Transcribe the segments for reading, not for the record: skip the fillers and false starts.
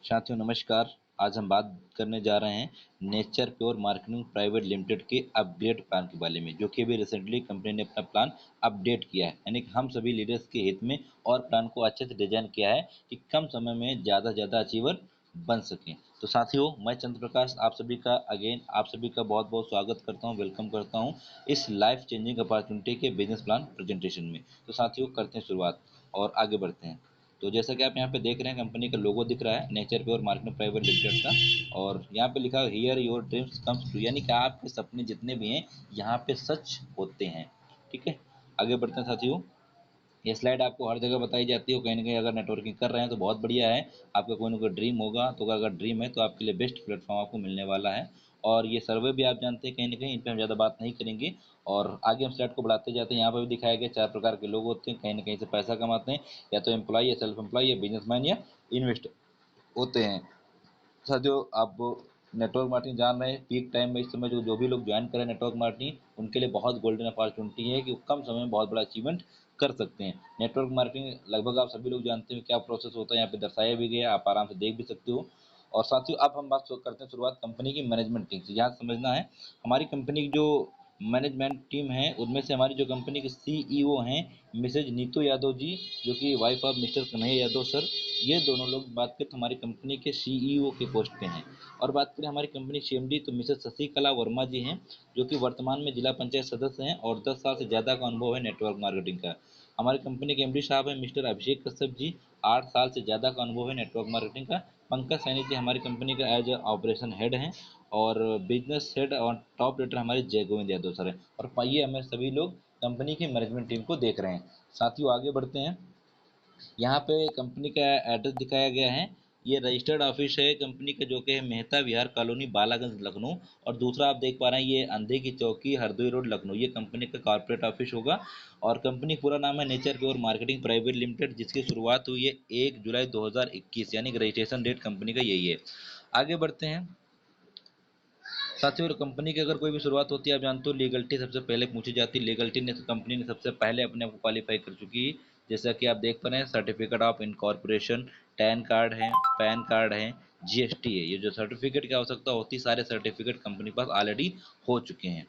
साथियों नमस्कार। आज हम बात करने जा रहे हैं nature pure marketing private limited के अपडेट प्लान के बारे में, जो कि अभी रिसेंटली कंपनी ने अपना प्लान अपडेट किया है। यानी कि हम सभी लीडर्स के हित में और प्लान को अच्छे से डिजाइन किया है कि कम समय में ज़्यादा से ज़्यादा अचीवर बन सकें। तो साथियों, मैं चंद्र प्रकाश आप सभी का बहुत बहुत स्वागत करता हूँ, वेलकम करता हूँ इस लाइफ चेंजिंग अपॉर्चुनिटी के बिजनेस प्लान प्रेजेंटेशन में। तो साथियों, करते हैं शुरुआत और आगे बढ़ते हैं। तो जैसा कि आप यहाँ पे देख रहे हैं, कंपनी का लोगो दिख रहा है nature pure marketing private limited का, और यहाँ पे लिखा है here your dreams comes true, यानी कि आपके सपने जितने भी हैं यहाँ पे सच होते हैं। ठीक है, आगे बढ़ते हैं साथियों। ये स्लाइड आपको हर जगह बताई जाती है, कहीं ना कहीं अगर नेटवर्किंग कर रहे हैं तो बहुत बढ़िया है। आपका कोई ना कोई ड्रीम होगा, तो अगर ड्रीम है तो आपके लिए बेस्ट प्लेटफॉर्म आपको मिलने वाला है। और ये सर्वे भी आप जानते हैं, कहीं ना कहीं इन पर हम ज़्यादा बात नहीं करेंगे। और आगे हम स्लाइड को बढ़ाते जाते हैं। यहाँ पर भी दिखाया गया 4 प्रकार के लोग होते हैं, कहीं ना कहीं से पैसा कमाते हैं, या तो एम्प्लॉय या सेल्फ एम्प्लॉय या बिजनेसमैन या इन्वेस्टर होते हैं। साथियों, आप नेटवर्क मार्केटिंग जान रहे हैं, पीक टाइम में इस समय जो जो भी लोग ज्वाइन करें नेटवर्क मार्केटिंग, उनके लिए बहुत गोल्डन अपॉर्चुनिटी है कि वो कम समय में बहुत बड़ा अचीवमेंट कर सकते हैं। नेटवर्क मार्केटिंग लगभग आप सभी लोग जानते हैं क्या प्रोसेस होता है, यहाँ पे दर्शाया भी गया, आप आराम से देख भी सकते हो। और साथियों, अब हम बात करते हैं शुरुआत कंपनी की मैनेजमेंट टीम से। यहाँ समझना है हमारी कंपनी की जो मैनेजमेंट टीम है, उनमें से हमारी जो कंपनी के सीईओ हैं मिसेज नीतू यादव जी, जो कि wife of mister Kanhaiya Yadav sir, ये दोनों लोग बात करें तो हमारी कंपनी के सीईओ के पोस्ट पे हैं। और बात करें हमारी कंपनी सीएमडी, तो मिसेस शशिकला वर्मा जी हैं, जो कि वर्तमान में जिला पंचायत सदस्य हैं और 10 साल से ज़्यादा का अनुभव है नेटवर्क मार्केटिंग का। हमारी कंपनी के एमडी साहब हैं मिस्टर अभिषेक कश्यप जी, 8 साल से ज़्यादा का अनुभव है नेटवर्क मार्केटिंग का। पंकज सैनी जी हमारी कंपनी का एज ऑपरेशन हेड हैं। और बिजनेस हेड और टॉप रेटर हमारे जय गोविंद यादव सर हैं। और पाइए, हमें सभी लोग कंपनी की मैनेजमेंट टीम को देख रहे हैं। साथियों, आगे बढ़ते हैं। यहाँ पे कंपनी का एड्रेस दिखाया गया है। ये रजिस्टर्ड ऑफिस है कंपनी का, जो कि है मेहता विहार कॉलोनी, बालागंज, लखनऊ। और दूसरा आप देख पा रहे हैं, ये अंधे की चौकी, हरदोई रोड, लखनऊ, ये कंपनी का कॉर्पोरेट ऑफिस होगा। और कंपनी पूरा नाम है nature pure marketing private limited, जिसकी शुरुआत हुई है 1 जुलाई 2021, यानी कि रजिस्ट्रेशन डेट कंपनी का यही है। आगे बढ़ते हैं साथियों। कंपनी की अगर कोई भी शुरुआत होती है, आप जानते हो लीगलिटी सबसे पहले पूछी जाती है। लीगलिटी ने कंपनी ने सबसे पहले अपने आप को क्वालिफाई कर चुकी है। जैसा कि आप देख पा रहे हैं, certificate of incorporation, tan card है, पैन कार्ड है, जीएसटी है। ये जो सर्टिफिकेट की आवश्यकता होती है, सारे सर्टिफिकेट कंपनी के पास ऑलरेडी हो चुके हैं।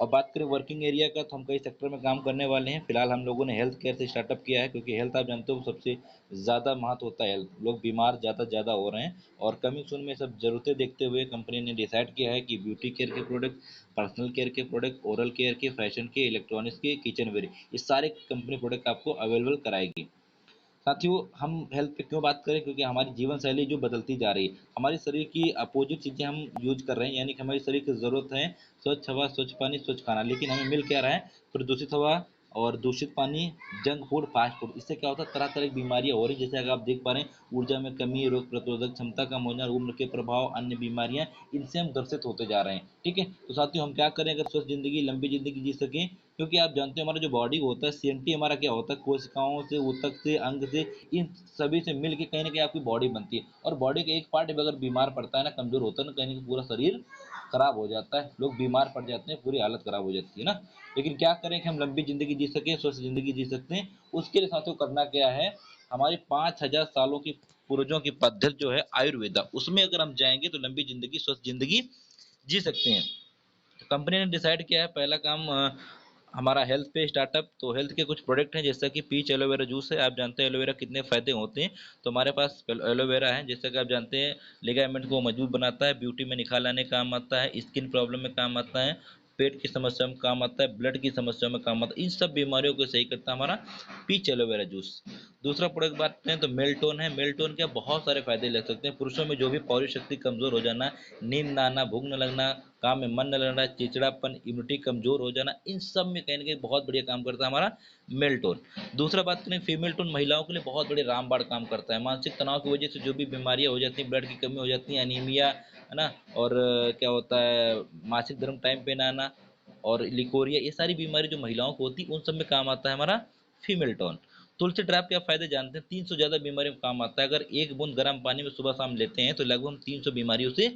और बात करें वर्किंग एरिया का, तो हम कई सेक्टर में काम करने वाले हैं। फिलहाल हम लोगों ने हेल्थ केयर से स्टार्टअप किया है, क्योंकि हेल्थ आप जानते हो सबसे ज़्यादा महत्व होता है। हेल्थ, लोग बीमार ज़्यादा हो रहे हैं। और कमिंग सून में सब ज़रूरतें देखते हुए कंपनी ने डिसाइड किया है कि ब्यूटी केयर के प्रोडक्ट, पर्सनल केयर के प्रोडक्ट, ओरल केयर के, फैशन के, इलेक्ट्रॉनिक्स के, किचन वेयर, ये सारे कंपनी प्रोडक्ट आपको अवेलेबल कराएगी। साथियों, हम हेल्थ पे क्यों बात करें, क्योंकि हमारी जीवन शैली जो बदलती जा रही है, हमारे शरीर की अपोजिट चीज़ें हम यूज कर रहे हैं। यानी कि हमारे शरीर की ज़रूरत है स्वच्छ हवा, स्वच्छ पानी, स्वच्छ खाना, लेकिन हमें मिल क्या रहा है, प्रदूषित हवा और दूषित पानी, जंक फूड, फास्ट फूड। इससे क्या होता है, तरह तरह की बीमारियां हो रही हैं। जैसे अगर आप देख पा रहे हैं, ऊर्जा में कमी, रोग प्रतिरोधक क्षमता कम होना, उम्र के प्रभाव, अन्य बीमारियां, इनसे हम ग्रसित होते जा रहे हैं। ठीक है, तो साथियों, हम क्या करें अगर स्वस्थ जिंदगी, लंबी जिंदगी जी सकें। क्योंकि आप जानते हैं हमारा जो बॉडी होता है, सीएमटी हमारा क्या होता है, कोशिकाओं से, ऊतक से, अंग से, इन सभी से मिलके कहीं ना कहीं आपकी बॉडी बनती है। और बॉडी का एक पार्ट अगर बीमार पड़ता है ना, कमजोर होता है ना, कहीं ना कहीं पूरा शरीर खराब हो जाता है, लोग बीमार पड़ जाते हैं, पूरी हालत खराब हो जाती है ना। लेकिन क्या करें कि हम लंबी जिंदगी जी सकें, स्वस्थ जिंदगी जी सकते हैं। उसके लिए साथियों करना क्या है, हमारी 5000 सालों की पूर्वजों की पद्धति जो है आयुर्वेदा, उसमें अगर हम जाएंगे तो लंबी जिंदगी, स्वस्थ जिंदगी जी सकते हैं। तो कंपनी ने डिसाइड किया है, पहला काम हमारा हेल्थ पे स्टार्टअप। तो हेल्थ के कुछ प्रोडक्ट हैं, जैसा कि पीच एलोवेरा जूस है। आप जानते हैं एलोवेरा कितने फायदे होते हैं, तो हमारे पास एलोवेरा है। जैसा कि आप जानते हैं, लिगामेंट को मजबूत बनाता है, ब्यूटी में निखार लाने का काम आता है, स्किन प्रॉब्लम में काम आता है, पेट की समस्या में काम आता है, ब्लड की समस्या में काम आता है। इन सब बीमारियों को सही करता है हमारा पीच एलोवेरा जूस। दूसरा प्रोडक्ट बात करें तो मेल्टोन है। मेल्टोन के बहुत सारे फायदे ले सकते हैं। पुरुषों में जो भी पौरुष शक्ति कमजोर हो जाना, नींद ना आना, भूख न लगना, काम में मन न लगना, चिड़चिड़ापन, इम्यूनिटी कमजोर हो जाना, इन सब में कहीं ना कहीं बहुत बढ़िया काम करता है हमारा मेल्टोन। दूसरा बात करें फीमेल टोन, महिलाओं के लिए बहुत बड़े रामबाण काम करता है। मानसिक तनाव की वजह से जो भी बीमारियां हो जाती हैं, ब्लड की कमी हो जाती है, अनीमिया है ना, और क्या होता है, मासिक धर्म टाइम पे ना आना, और लिकोरिया, ये सारी बीमारी जो महिलाओं को होती है, उन सब में काम आता है हमारा फीमेल टोन। तुलसी ड्राप के आप फायदे जानते हैं, 300 ज्यादा बीमारियों में काम आता है। अगर एक बूंद गर्म पानी में सुबह शाम लेते हैं तो लगभग हम 300 बीमारियों से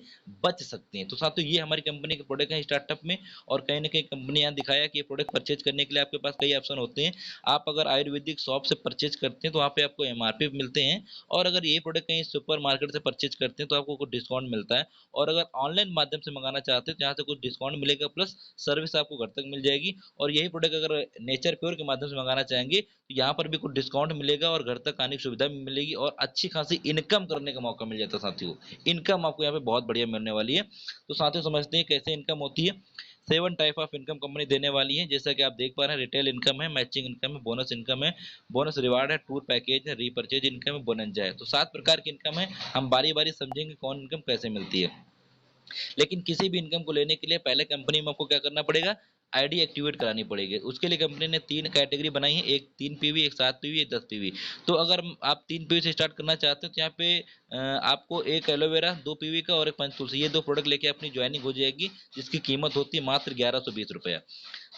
बच सकते हैं। तो साथियों ये हमारी कंपनी के प्रोडक्ट हैं स्टार्टअप में, और कहीं ना कहीं कंपनी यहाँ दिखाया कि ये प्रोडक्ट परचेज करने के लिए आपके पास कई ऑप्शन होते हैं। आप अगर आयुर्वेदिक शॉप से परचेज करते हैं तो वहाँ पे आपको एमआरपी मिलते हैं, और अगर ये प्रोडक्ट कहीं सुपर मार्केट से परचेज करते हैं तो आपको कुछ डिस्काउंट मिलता है, और अगर ऑनलाइन माध्यम से मंगाना चाहते हैं तो यहाँ से कुछ डिस्काउंट मिलेगा, प्लस सर्विस आपको घर तक मिल जाएगी। और यही प्रोडक्ट अगर नेचर प्योर के माध्यम से मंगाना चाहेंगे तो यहाँ पर भी कुछ डिस्काउंट मिलेगा और घर तक आने की सुविधा भी मिलेगी, और अच्छी खासी इनकम करने का मौका मिल जाता है साथियों। इनकम आपको यहाँ पे बहुत बढ़िया मिलने वाली है। तो साथियों समझते हैं कैसे इनकम होती है। 7 टाइप ऑफ इनकम कंपनी देने वाली है, जैसा कि आप देख पा रहे हैं। रिटेल इनकम है, मैचिंग इनकम है, बोनस इनकम है, बोनस रिवार्ड है, टूर पैकेज है, रीपर्चेज इनकम है, बोनंजा है। तो 7 प्रकार की इनकम है। हम बारी बारी समझेंगे कौन इनकम कैसे मिलती है। लेकिन किसी भी इनकम को लेने के लिए पहले कंपनी में आपको क्या करना पड़ेगा, आईडी एक्टिवेट करानी पड़ेगी। उसके लिए कंपनी ने 3 कैटेगरी बनाई है, एक 3 पीवी, एक 7 पीवी, एक 10 पीवी। तो अगर आप 3 पीवी से स्टार्ट करना चाहते हो तो यहाँ पे आपको एक एलोवेरा, 2 पीवी का और एक पंचतुलसी, ये 2 प्रोडक्ट लेके अपनी ज्वाइनिंग हो जाएगी, जिसकी कीमत होती है मात्र 1120 रुपया।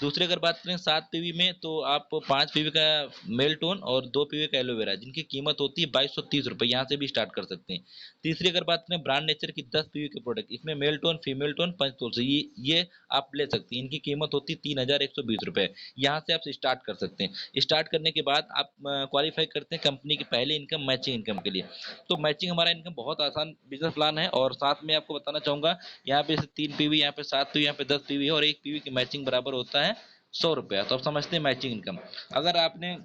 दूसरी अगर बात करें 7 पीवी में, तो आप 5 पीवी का मेल टोन और 2 पीवी का एलोवेरा, जिनकी कीमत होती है 2230 रुपये, यहाँ से भी स्टार्ट कर सकते हैं। तीसरी अगर बात करें ब्रांड नेचर की 10 पीवी के प्रोडक्ट, इसमें मेल टोन, फीमेल टोन, पंचतुलसी, ये आप ले सकते हैं। इनकी कीमत होती है 3120 रुपये, यहाँ से आप स्टार्ट कर सकते हैं। स्टार्ट करने के बाद आप क्वालिफाई करते हैं कंपनी की पहले इनकम, मैचिंग इनकम के लिए। तो मैचिंग हमारा इनकम बहुत आसान बिजनेस प्लान है, और साथ में आपको बताना चाहूंगा, यहाँ पे 3 पीवी, यहाँ पे 7 पीवी, यहाँ पे 10 पीवी है, और एक पीवी की मैचिंग बराबर होता है 100 रुपया। तो आप समझते हैं मैचिंग इनकम। अगर आपने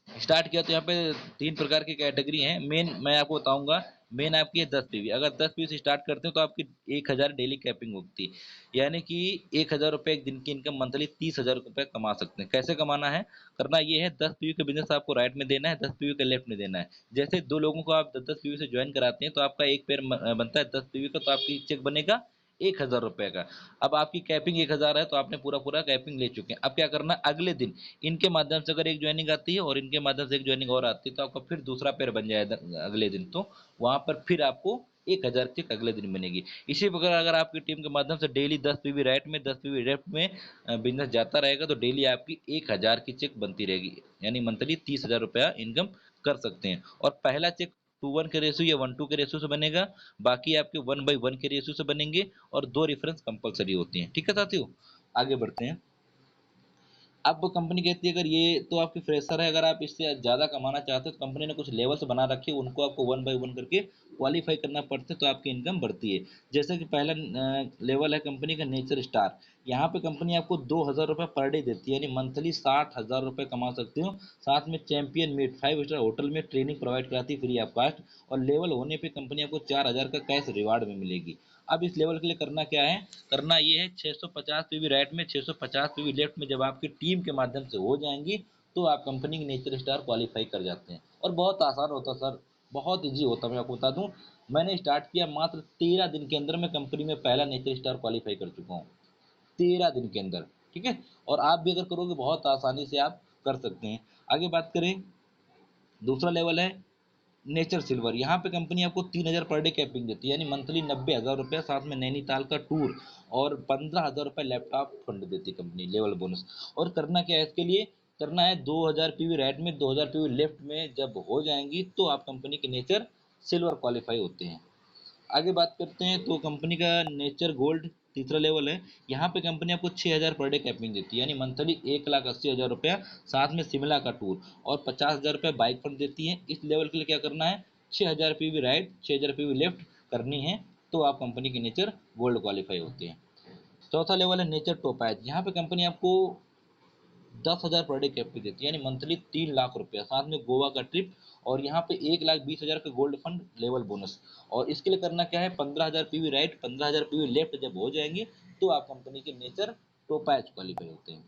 स्टार्ट किया तो यहाँ पे 3 प्रकार की कैटेगरी हैं। मेन मैं आपको बताऊंगा, मेन आपकी है 10 पीवी। अगर 10 पीवी से स्टार्ट करते हो तो आपकी 1000 डेली कैपिंग होती है, यानी कि 1000 रुपये एक दिन की इनकम, मंथली 30,000 रुपये कमा सकते हैं। कैसे कमाना है, करना ये है, 10 पीवी का बिजनेस आपको राइट में देना है, 10 पीवी का लेफ्ट में देना है। जैसे 2 लोगों को आप 10-10 पीवी से ज्वाइन कराते हैं तो आपका एक पेयर बनता है 10 पीवी का, तो आपकी चेक बनेगा 1000 रुपये का। अब आपकी कैपिंग 1000 है तो आपने पूरा पूरा कैपिंग ले चुके हैं। अब क्या करना, अगले दिन इनके माध्यम से अगर एक ज्वाइनिंग आती है और इनके माध्यम से एक ज्वाइनिंग और आती है तो आपका फिर दूसरा पेयर बन जाएगा अगले दिन। तो वहां पर फिर आपको 1000 चेक अगले दिन बनेगी। इसी प्रकार अगर आपकी टीम के माध्यम से डेली 10 पीवी राइट में, 10 पीवी लेफ्ट में बिजनेस जाता रहेगा तो डेली आपकी 1000 की चेक बनती रहेगी, यानी मंथली 30,000 रुपया इनकम कर सकते हैं। और पहला चेक 2:1 के रेशियो या 1:2 के रेशियो से बनेगा, बाकी आपके 1/1 के रेशियो से बनेंगे, और 2 रेफरेंस कंपलसरी होती हैं। ठीक है साथियों, आगे बढ़ते हैं। अब कंपनी कहती है अगर ये तो आपकी फ्रेशर है, अगर आप इससे ज़्यादा कमाना चाहते हो तो कंपनी ने कुछ लेवल्स बना रखे हैं, उनको आपको 1/1 करके क्वालिफाई करना पड़ता है, तो आपकी इनकम बढ़ती है। जैसे कि पहला लेवल है कंपनी का नेचर स्टार। यहाँ पे कंपनी आपको 2000 रुपये पर डे देती है, यानी मंथली 60,000 रुपये कमा सकते हो। साथ में चैंपियन मीट 5 स्टार होटल में ट्रेनिंग प्रोवाइड कराती है फ्री ऑफ कास्ट, और लेवल होने पे कंपनी आपको 4000 का कैश रिवार्ड में मिलेगी। अब इस लेवल के लिए करना क्या है, करना ये है 650 पीवी राइट में, 650 पीवी लेफ्ट में जब आपकी टीम के माध्यम से हो जाएंगी तो आप कंपनी के नेचर स्टार क्वालिफाई कर जाते हैं। और बहुत आसान होता है सर, बहुत ईजी होता है। मैं आपको बता दूं, मैंने स्टार्ट किया मात्र 13 दिन के अंदर मैं कंपनी में पहला नेचर स्टार क्वालिफाई कर चुका हूँ, 13 दिन के अंदर। ठीक है, और आप भी अगर करोगे बहुत आसानी से आप कर सकते हैं। आगे बात करें, दूसरा लेवल है नेचर सिल्वर। यहाँ पे कंपनी आपको 3000 पर डे कैपिंग देती है, यानी मंथली 90,000 रुपया, साथ में नैनीताल का टूर और 15,000 रुपये लैपटॉप फंड देती है कंपनी, लेवल बोनस। और करना क्या है इसके लिए, करना है 2000 पीवी राइट में, 2000 पीवी लेफ्ट में जब हो जाएंगी तो आप कंपनी के नेचर सिल्वर क्वालिफाई होते हैं। आगे बात करते हैं तो कंपनी का नेचर गोल्ड तीसरा लेवल है। यहाँ पे कंपनी आपको 6000 पर डे कैपिंग देती है, यानी मंथली 1,80,000 रुपया, साथ में शिमला का टूर और 50,000 रुपये बाइक फंड देती है। इस लेवल के लिए क्या करना है, 6000 पीवी राइट, 6000 पीवी लेफ्ट करनी है, तो आप कंपनी के नेचर गोल्ड क्वालिफाई होते हैं। चौथा लेवल है नेचर टोपैज। यहाँ पे कंपनी आपको 10,000 पर डे कैपिंग देती है, यानी मंथली 3 लाख रुपया, साथ में गोवा का ट्रिप, और यहाँ पे 1,20,000 का गोल्ड फंड लेवल बोनस। और इसके लिए करना क्या है, 15,000 पीवी राइट, 15,000 पीवी लेफ्ट जब हो जाएंगे तो आप कंपनी के नेचर टोपैच क्वालिफाई होते हैं।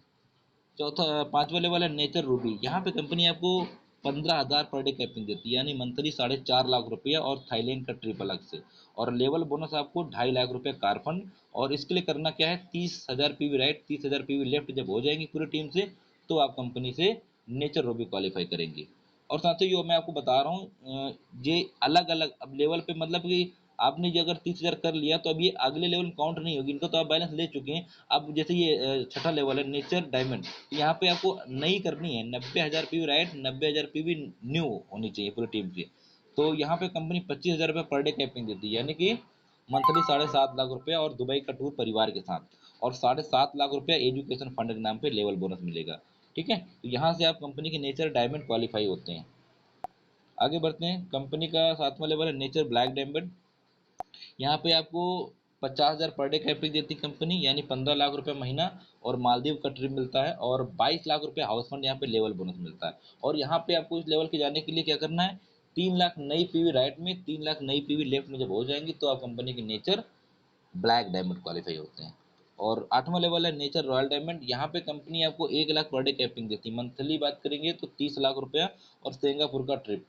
चौथा पांचवा लेवल है नेचर रूबी। यहाँ पे कंपनी आपको 15,000 पर डे कैपिंग देती है, यानी मंथली 4.5 लाख रुपया, और थाईलैंड का ट्रिप अलग से, और लेवल बोनस आपको 2.5 लाख रुपया कार फंड। और इसके लिए करना क्या है, 30,000 पीवी राइट, 30,000 पीवी लेफ्ट जब हो जाएंगी पूरी टीम से तो आप कंपनी से नेचर रूबी क्वालिफाई करेंगे। और साथ ही मैं आपको बता रहा हूँ ये अलग अलग अब लेवल पे, मतलब कि आपने जो अगर 30,000 कर लिया तो अब ये अगले लेवल काउंट नहीं होगी, इनका तो आप बैलेंस ले चुके हैं। अब जैसे ये छठा लेवल है नेचर डायमंड, यहाँ पे आपको नई करनी है 90,000 पीवी राइट, 90,000 पीवी न्यू होनी चाहिए पूरी टीम की। तो यहाँ पे कंपनी 25,000 रुपये पर डे कैपिंग देती है, यानी कि मंथली 7.5 लाख रुपया और दुबई का टूर परिवार के साथ, और 7.5 लाख रुपया एजुकेशन फंड के नाम पे लेवल बोनस मिलेगा। ठीक है, तो यहाँ से आप कंपनी के नेचर डायमंड क्वालिफाई होते हैं। आगे बढ़ते हैं, कंपनी का 7वां लेवल है नेचर ब्लैक डायमंड। यहाँ पे आपको 50,000 पर डे कैपिंग देती कंपनी, यानी 15 लाख रुपए महीना, और मालदीव का ट्रिप मिलता है, और 22 लाख रुपए हाउस फंड यहाँ पे लेवल बोनस मिलता है। और यहाँ पे आपको इस लेवल के जाने के लिए क्या करना है, 3 लाख नई पीवी राइट में, 3 लाख नई पीवी लेफ्ट में जब हो जाएंगी तो आप कंपनी के नेचर ब्लैक डायमंड क्वालिफाई होते हैं। और 8वां लेवल है नेचर रॉयल डायमंड। यहाँ पे कंपनी आपको 1 लाख पर डे कैपिंग देती है, मंथली बात करेंगे तो 30 लाख रुपया और सिंगापुर का ट्रिप,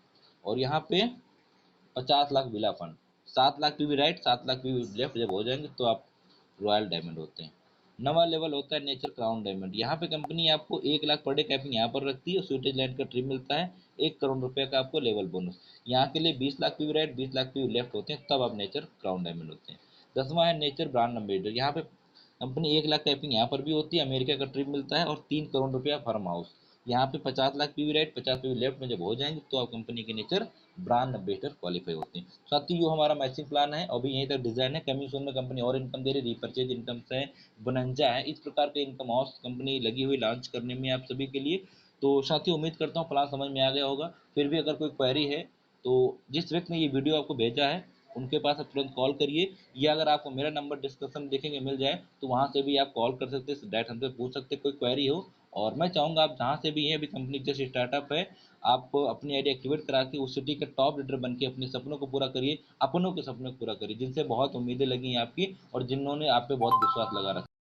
और यहाँ पे 50 lakh villa fund, 7 lakh PV right, 7 lakh PV left जब हो जाएंगे तो आप रॉयल डायमंड होते हैं। 9वां लेवल होता है नेचर क्राउन डायमंड। यहाँ पे कंपनी आपको 1 लाख पर डे कैपिंग यहाँ पर रखती है, स्विट्जरलैंड का ट्रिप मिलता है, 1 करोड़ रुपए का आपको लेवल बोनस। यहाँ के लिए 20 lakh PV right, 20 lakh PV left होते हैं, तब आप नेचर क्राउन डायमंड होते हैं। 10वां है नेचर ब्रांड एम्बेसडर। यहाँ पे कंपनी 1 लाख कैपिंग यहाँ पर भी होती है, अमेरिका का ट्रिप मिलता है, और 3 करोड़ रुपया फार्म हाउस। यहाँ पे 50 lakh PV right, 50 PV left में जब हो जाएंगे तो आप कंपनी के नेचर ब्रांड एम्बेसडर क्वालिफाई होते हैं। साथ ही जो हमारा मैचिंग प्लान है अभी यहीं तक डिजाइन है, कमिंग सून में कंपनी और इनकम दे रही, रिपर्चेज इनकम है, बोनंजा है, इस प्रकार के इनकम हाउस कंपनी लगी हुई लॉन्च करने में आप सभी के लिए। तो साथियों उम्मीद करता हूँ प्लान समझ में आ गया होगा। फिर भी अगर कोई क्वेरी है तो जिस व्यक्ति ने ये वीडियो आपको भेजा है उनके पास आप तुरंत कॉल करिए, या अगर आपको मेरा नंबर डिस्क्रिप्शन में देखेंगे मिल जाए तो वहाँ से भी आप कॉल कर सकते हैं, डायरेक्ट हमसे पूछ सकते हैं कोई क्वेरी हो। और मैं चाहूँगा आप जहाँ से भी हैं, अभी कंपनी जैसे स्टार्टअप है, आप अपनी आईडी एक्टिवेट करा के उस सिटी के टॉप लीडर बन के अपने सपनों को पूरा करिए, अपनों के सपनों को पूरा करिए, जिनसे बहुत उम्मीदें लगी हैं आपकी और जिन्होंने आप पे बहुत विश्वास लगा रखा।